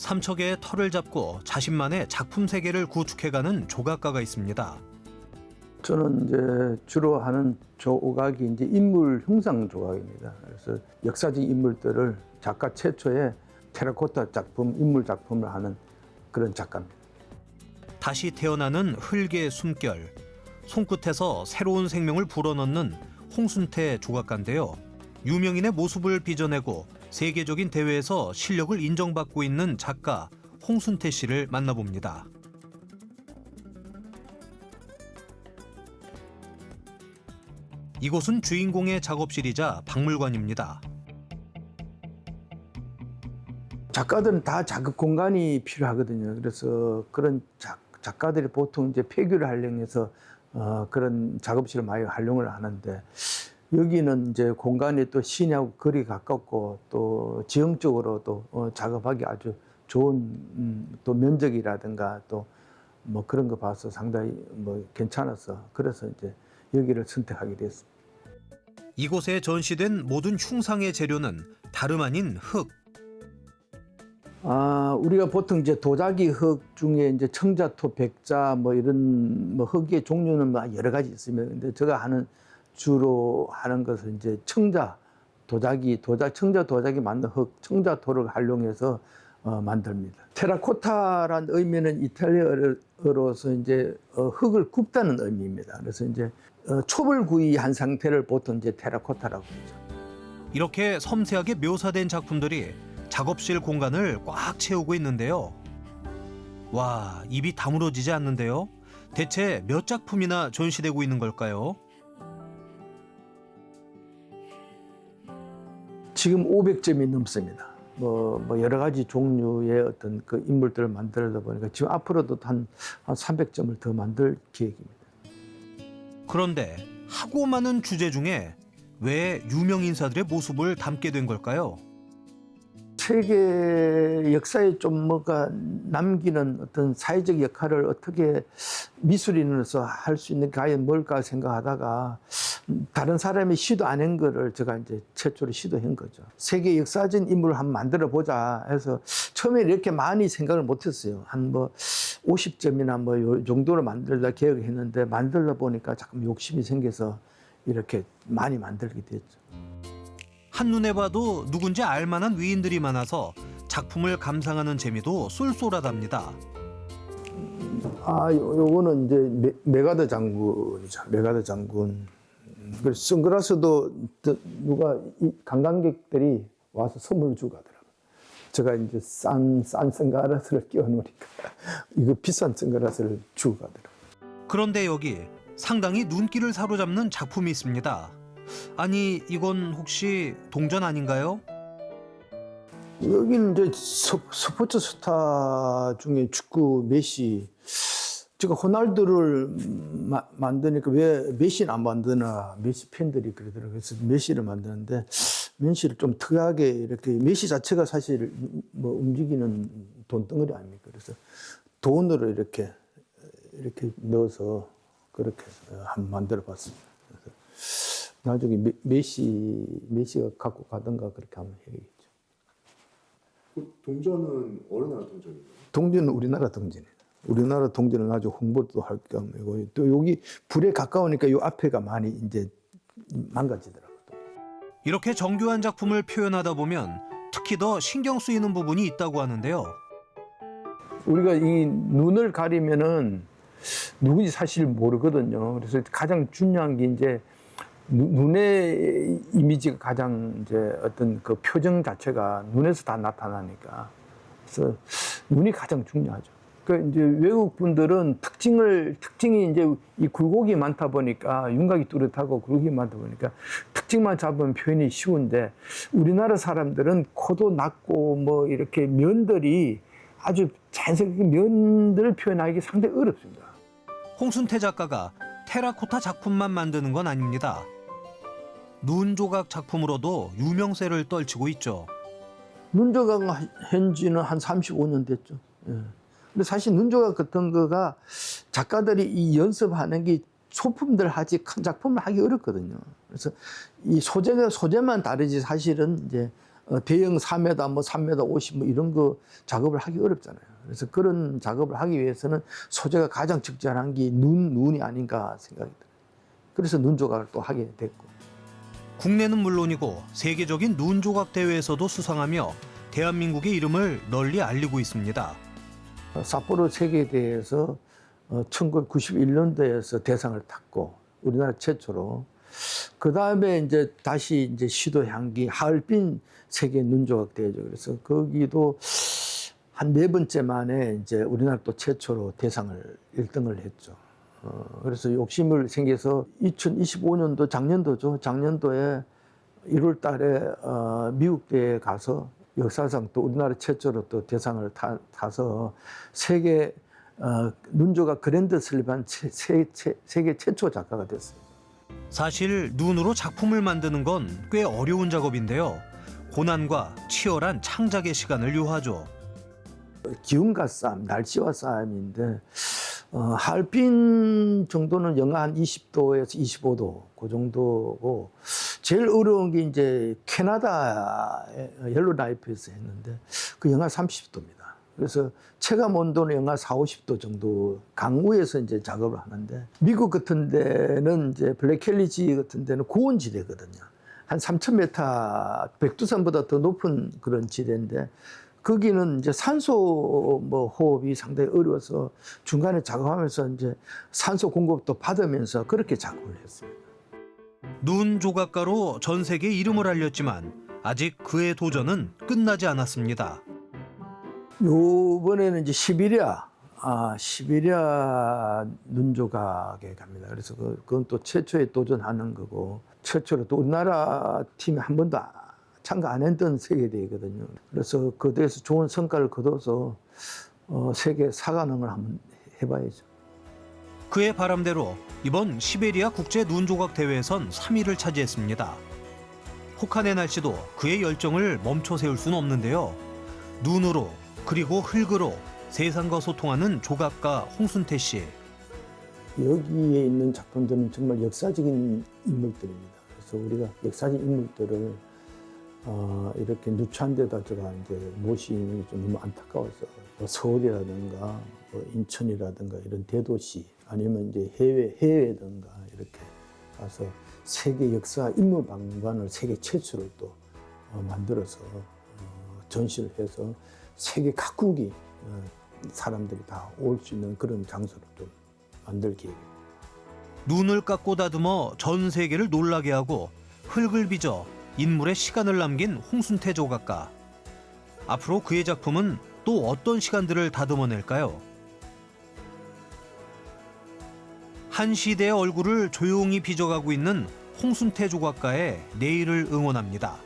삼척의 털을 잡고 자신만의 작품 세계를 구축해가는 조각가가 있습니다. 저는 이제 주로 하는 조각이 이제 인물 형상 조각입니다. 그래서 역사적 인물들을 작가 최초의 테라코타 작품, 인물 작품을 하는 그런 작가입니다. 다시 태어나는 흙의 숨결, 손끝에서 새로운 생명을 불어넣는 홍순태 조각가인데요. 유명인의 모습을 빚어내고 세계적인 대회에서 실력을 인정받고 있는 작가 홍순태 씨를 만나봅니다. 이곳은 주인공의 작업실이자 박물관입니다. 작가들은 다 자극 공간이 필요하거든요. 그래서 그런 작가들이 보통 이제 폐교를 활용해서 그런 작업실을 많이 활용을 하는데, 여기는 이제 공간이 또 시내하고 거리 가깝고 또 지형적으로 또 작업하기 아주 좋은 또 면적이라든가 또 뭐 그런 거 봐서 상당히 뭐 괜찮아서 그래서 이제 여기를 선택하게 됐습니다. 이곳에 전시된 모든 흉상의 재료는 다름 아닌 흙. 우리가 보통 이제 도자기 흙 중에 이제 청자토, 백자 뭐 이런 뭐 흙의 종류는 뭐 여러 가지 있습니다. 근데 제가 주로 하는 것은 이제 청자 도자기 만든 흙, 청자토를 활용해서 만듭니다. 테라코타란 의미는 이탈리아어로서 이제 흙을 굽다는 의미입니다. 그래서 이제 초벌구이 한 상태를 보통 이제 테라코타라고 하죠. 이렇게 섬세하게 묘사된 작품들이 작업실 공간을 꽉 채우고 있는데요. 와, 입이 다물어지지 않는데요. 대체 몇 작품이나 전시되고 있는 걸까요? 지금 500점이 넘습니다. 뭐 여러 가지 종류의 어떤 그 인물들을 만들다 보니까 지금 앞으로도 한 300점을 더 만들 계획입니다. 그런데 하고 많은 주제 중에 왜 유명 인사들의 모습을 담게 된 걸까요? 세계 역사에 좀 뭐가 남기는 어떤 사회적 역할을 어떻게 미술인으로서 할 수 있는 게 과연 뭘까 생각하다가 다른 사람이 시도 안 한 거를 제가 이제 최초로 시도한 거죠. 세계 역사적인 인물을 한번 만들어 보자 해서 처음에 이렇게 많이 생각을 못 했어요. 한 뭐 50점이나 뭐 요 정도로 만들다 계획했는데 만들다 보니까 자꾸 욕심이 생겨서 이렇게 많이 만들게 됐죠. 한눈에 봐도 누군지 알만한 위인들이 많아서 작품을 감상하는 재미도 쏠쏠하답니다. 요거는 이제 메가더 장군이죠. 메가더 장군. 그래서 선글라스도 누가 관광객들이 와서 선물을 주고 가더라고요. 제가 이제 싼 선글라스를 끼워 놓으니까 이거 비싼 선글라스를 주고 가더라고요. 그런데 여기 상당히 눈길을 사로잡는 작품이 있습니다. 아니, 이건 혹시 동전 아닌가요? 여기는 이제 스포츠 스타 중에 축구 메시. 제가 호날두를 만드니까 왜 메시는 안 만드나, 메시 팬들이 그러더라고요. 그래서 메시를 만드는데, 메시를 좀 특이하게 이렇게, 메시 자체가 사실 뭐 움직이는 돈덩어리 아닙니까? 그래서 돈으로 이렇게 넣어서 그렇게 한번 만들어 봤습니다. 그래서 나중에 메시가 갖고 가던가 그렇게 한번 해야겠죠. 그 동전은 어느 나라 동전이에요? 동전은 우리나라 동전이에요. 우리나라 동전은 아주 홍보도 할 겸이고, 또 여기 불에 가까우니까 이 앞에가 많이 이제 망가지더라고요. 이렇게 정교한 작품을 표현하다 보면 특히 더 신경 쓰이는 부분이 있다고 하는데요. 우리가 이 눈을 가리면은 누군지 사실 모르거든요. 그래서 가장 중요한 게 이제 눈의 이미지가 가장 이제 어떤 그 표정 자체가 눈에서 다 나타나니까. 그래서 눈이 가장 중요하죠. 그 이제 외국 분들은 특징이 이제 이 굴곡이 많다 보니까 윤곽이 뚜렷하고 굴곡이 많다 보니까 특징만 잡으면 표현이 쉬운데, 우리나라 사람들은 코도 낮고 뭐 이렇게 면들이 아주 자연스럽게 면들을 표현하기 상당히 어렵습니다. 홍순태 작가가 테라코타 작품만 만드는 건 아닙니다. 눈 조각 작품으로도 유명세를 떨치고 있죠. 눈 조각 현지는 한 35년 됐죠. 예. 근데 사실 눈 조각 같은 거가 작가들이 이 연습하는 게 소품들 하지 큰 작품을 하기 어렵거든요. 그래서 이 소재만 다르지 사실은 이제 대형 4m, 뭐 3m 50, 뭐 이런 거 작업을 하기 어렵잖아요. 그래서 그런 작업을 하기 위해서는 소재가 가장 적절한 게 눈이 아닌가 생각이 들어요. 그래서 눈 조각을 또 하게 됐고. 국내는 물론이고 세계적인 눈 조각 대회에서도 수상하며 대한민국의 이름을 널리 알리고 있습니다. 삿포로 세계대회에서 1991년도에서 대상을 탔고 우리나라 최초로 그 다음에 이제 다시 이제 시도한 게 하얼빈 세계 눈조각 대회죠. 그래서 거기도 한 4번째 만에 이제 우리나라 또 최초로 대상을 1등을 했죠. 그래서 욕심을 생겨서 2025년도 작년도죠. 작년도에 1월 달에 미국 대회에 가서 역사상 또 우리나라 최초로 또 대상을 타서 세계 눈조각 그랜드 슬램 세계 최초 작가가 됐어요. 사실 눈으로 작품을 만드는 건 꽤 어려운 작업인데요. 고난과 치열한 창작의 시간을 요하죠. 기운과 싸움, 날씨와 싸움인데 하얼빈 정도는 영하 한 20도에서 25도 그 정도고 제일 어려운 게 이제 캐나다 옐로나이프에서 했는데 그 영하 30도입니다. 그래서 체감 온도는 영하 4, 50도 정도 강우에서 이제 작업을 하는데 미국 같은 데는 이제 블랙켈리지 같은 데는 고온지대거든요. 한 3,000m 백두산보다 더 높은 그런 지대인데 거기는 이제 산소 뭐 호흡이 상당히 어려워서 중간에 작업하면서 이제 산소 공급도 받으면서 그렇게 작업을 했습니다. 눈 조각가로 전 세계에 이름을 알렸지만 아직 그의 도전은 끝나지 않았습니다. 요번에는 이제 시베리아 눈조각에 갑니다. 그래서 그건 또 최초에 도전하는 거고 최초로 또 우리나라 팀이 한 번도 참가 안 했던 세계대회거든요. 그래서 그 대회에서 좋은 성과를 거둬서 세계 4관왕을 한번 해봐야죠. 그의 바람대로 이번 시베리아 국제 눈조각 대회에선 3위를 차지했습니다. 혹한의 날씨도 그의 열정을 멈춰 세울 수는 없는데요. 눈으로 그리고 흙으로 세상과 소통하는 조각가 홍순태 씨. 여기에 있는 작품들은 정말 역사적인 인물들입니다. 그래서 우리가 역사적 인물들을 이렇게 누추한 데다가 이제 모시는 게 좀 너무 안타까워서 뭐 서울이라든가 뭐 인천이라든가 이런 대도시 아니면 이제 해외든가 이렇게 가서 세계 역사 인물 박물관을 세계 최초로 또 만들어서 전시를 해서 세계 각국이 사람들이 다 올 수 있는 그런 장소를 좀 만들 계획입니다. 눈을 깎고 다듬어 전 세계를 놀라게 하고 흙을 빚어 인물의 시간을 남긴 홍순태 조각가. 앞으로 그의 작품은 또 어떤 시간들을 다듬어낼까요? 한 시대의 얼굴을 조용히 빚어가고 있는 홍순태 조각가의 내일을 응원합니다.